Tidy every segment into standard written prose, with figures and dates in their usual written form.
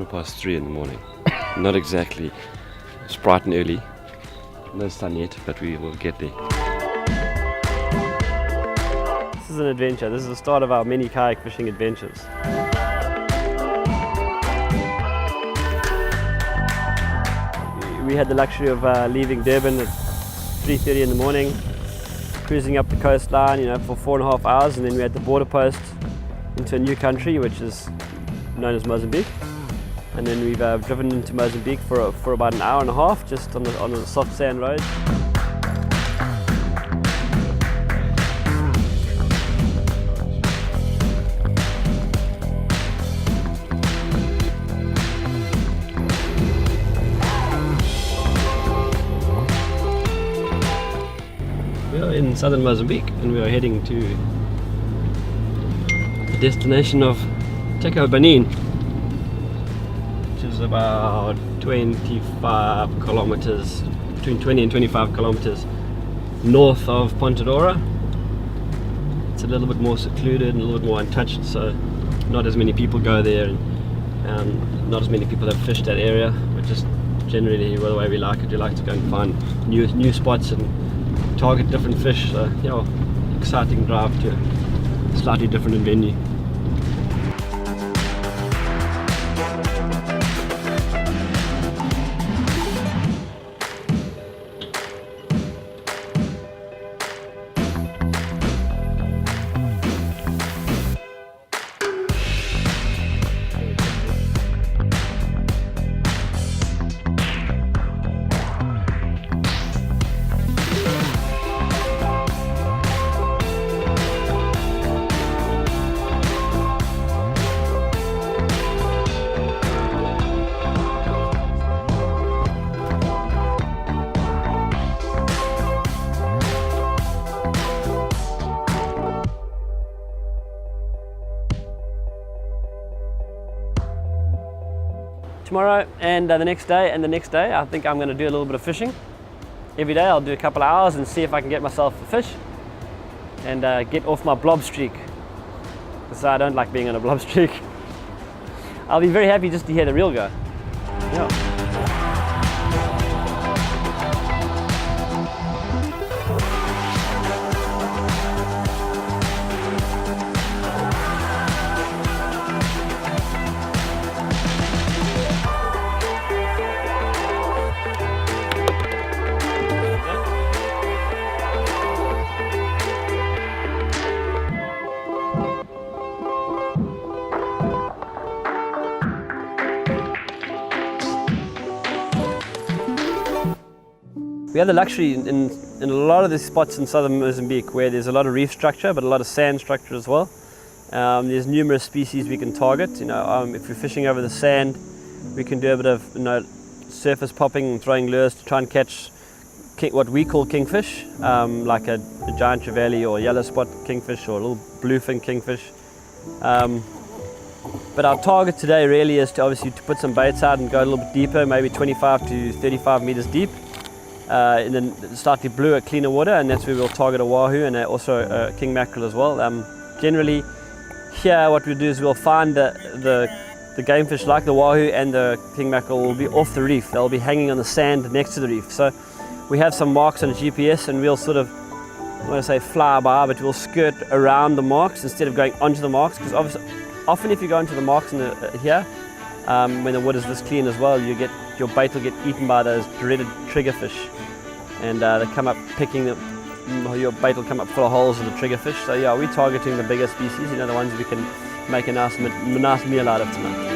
3:15 in the morning. Not exactly. It's bright and early. No sun yet, but we will get there. This is an adventure. This is the start of our mini kayak fishing adventures. We had the luxury of leaving Durban at 3:30 in the morning, cruising up the coastline, for 4.5 hours, and then we had the border post into a new country, which is known as Mozambique. And then we've driven into Mozambique for about an hour and a half, just on the soft sand road. We are in southern Mozambique, and we are heading to the destination of Benin, which is about 25 kilometers, between 20 and 25 kilometers north of Pontedora. It's a little bit more secluded and a little bit more untouched, so not as many people go there, and not as many people have fished that area. But just generally, the way we like it, we like to go and find new spots and target different fish. So exciting drive to a slightly different venue. Tomorrow and the next day and the next day, I think I'm going to do a little bit of fishing. Every day I'll do a couple of hours and see if I can get myself a fish and get off my blob streak, because I don't like being on a blob streak. I'll be very happy just to hear the reel go. Yeah. We have the luxury in a lot of the spots in southern Mozambique where there's a lot of reef structure, but a lot of sand structure as well. There's numerous species we can target. If we're fishing over the sand, we can do a bit of surface popping and throwing lures to try and catch what we call kingfish, like a giant trevally or yellow spot kingfish or a little bluefin kingfish. But our target today really is to obviously to put some baits out and go a little bit deeper, maybe 25 to 35 meters deep. In the slightly bluer, cleaner water, and that's where we'll target a wahoo and also a king mackerel as well. Generally, here what we'll do is we'll find the game fish like the wahoo and the king mackerel will be off the reef. They'll be hanging on the sand next to the reef. So we have some marks on the GPS, and we'll sort of, I want to say fly by, but we'll skirt around the marks instead of going onto the marks, because obviously, often if you go into the marks here, when the water's this clean as well, your bait will get eaten by those dreaded triggerfish, and they come up picking your bait will come up full of holes in the triggerfish. So yeah, we're targeting the bigger species, the ones we can make a nice meal out of tonight.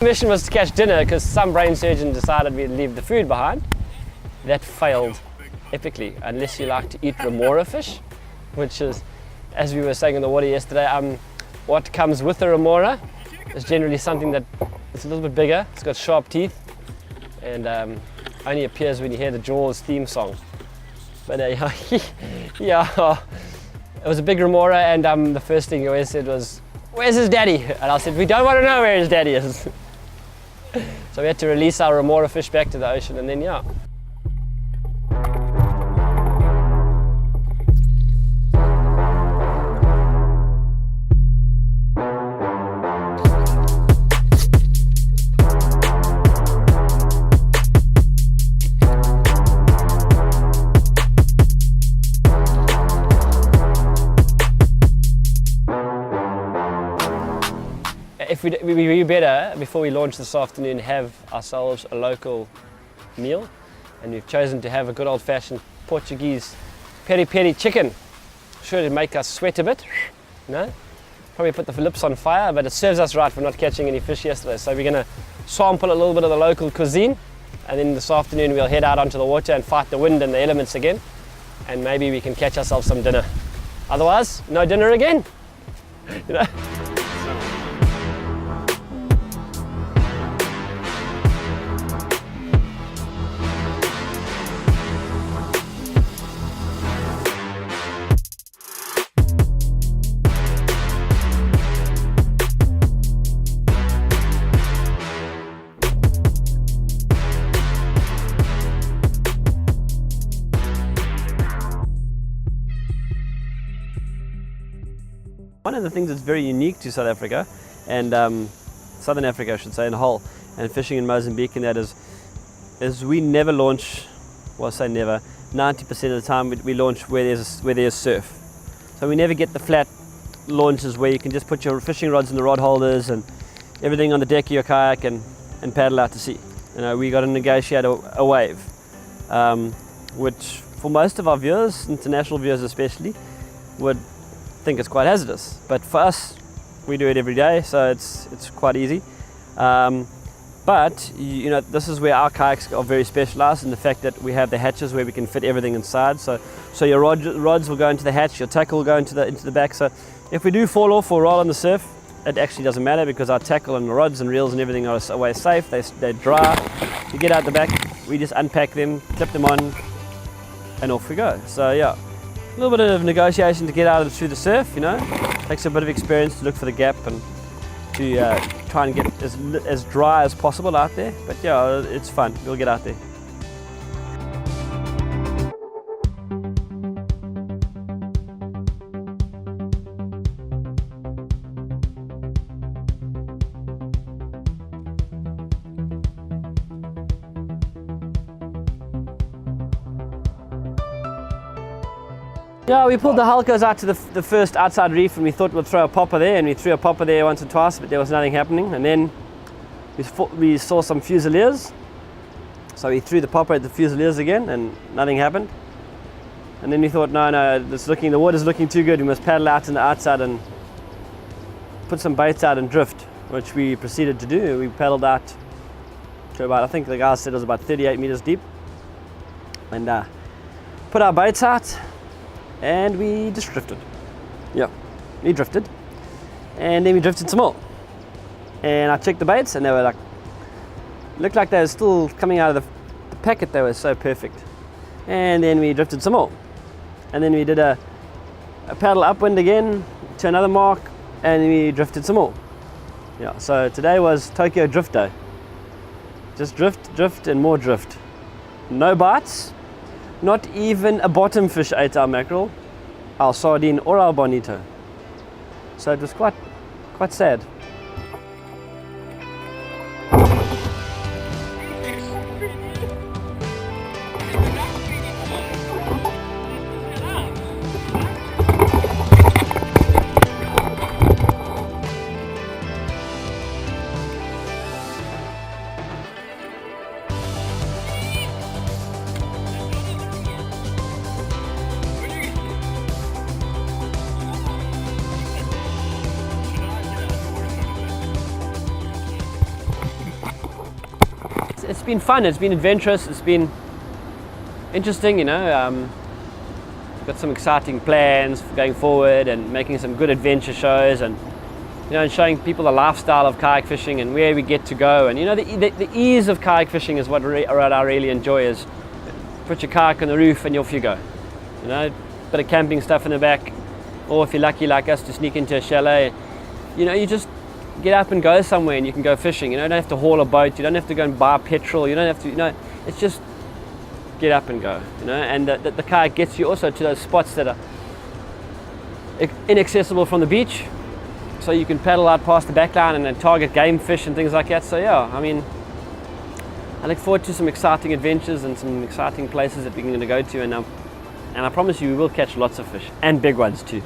mission was to catch dinner because some brain surgeon decided we'd leave the food behind. That failed epically, unless you like to eat remora fish, which is, as we were saying in the water yesterday, what comes with a remora is generally something that is a little bit bigger, it's got sharp teeth, and only appears when you hear the Jaws theme song. But yeah, it was a big remora, and the first thing he always said was, "Where's his daddy?" And I said, "We don't want to know where his daddy is." So we had to release our remora fish back to the ocean, and then yeah. If we better, before we launch this afternoon, have ourselves a local meal, and we've chosen to have a good old-fashioned Portuguese peri-peri chicken. Sure to make us sweat a bit, probably put the lips on fire, but it serves us right for not catching any fish yesterday. So we're going to sample a little bit of the local cuisine, and then this afternoon we'll head out onto the water and fight the wind and the elements again, and maybe we can catch ourselves some dinner. Otherwise, no dinner again. One of the things that's very unique to South Africa, and Southern Africa I should say in a whole, and fishing in Mozambique, and that is we never launch, well I say never, 90% of the time we launch where there's surf. So we never get the flat launches where you can just put your fishing rods in the rod holders and everything on the deck of your kayak and paddle out to sea. We got to negotiate a wave, which for most of our viewers, international viewers especially, would think it's quite hazardous, but for us we do it every day, so it's quite easy. But this is where our kayaks are very specialized in the fact that we have the hatches where we can fit everything inside, so your rods will go into the hatch, your tackle will go into the back, so if we do fall off or roll on the surf, it actually doesn't matter because our tackle and the rods and reels and everything are away safe, they're dry. You get out the back, we just unpack them, clip them on, and off we go. So yeah, a little bit of negotiation to get out through the surf, takes a bit of experience to look for the gap and to try and get as dry as possible out there, but yeah, it's fun, we'll get out there. Yeah, we pulled the halcos out to the first outside reef and we thought we'd throw a popper there, and we threw a popper there once or twice, but there was nothing happening. And then we saw some fusiliers, so we threw the popper at the fusiliers again and nothing happened. And then we thought, no, the water's looking too good, we must paddle out in the outside and put some baits out and drift, which we proceeded to do. We paddled out to about, I think the guys said it was about 38 meters deep, and put our baits out. And we just drifted. Yeah, we drifted. And then we drifted some more. And I checked the baits and they were looked like they were still coming out of the packet, they were so perfect. And then we drifted some more. And then we did a paddle upwind again to another mark and we drifted some more. Yeah, so today was Tokyo Drift Day. Just drift and more drift. No bites. Not even a bottom fish ate our mackerel, our sardine or our bonito. So it was quite sad. been fun. It's been adventurous. It's been interesting, you know. Got some exciting plans going forward, and making some good adventure shows, and you know, and showing people the lifestyle of kayak fishing and where we get to go. And you know, the ease of kayak fishing is what I really enjoy. Is put your kayak on the roof and off you go. You know, bit of camping stuff in the back, or if you're lucky like us to sneak into a chalet, you know, you just get up and go somewhere and you can go fishing. You know, you don't have to haul a boat, you don't have to go and buy petrol, you don't have to, you know, it's just get up and go, you know. And the kayak gets you also to those spots that are inaccessible from the beach, so you can paddle out past the backline and then target game fish and things like that. So yeah, I mean, I look forward to some exciting adventures and some exciting places that we're going to go to, and I promise you we will catch lots of fish, and big ones too.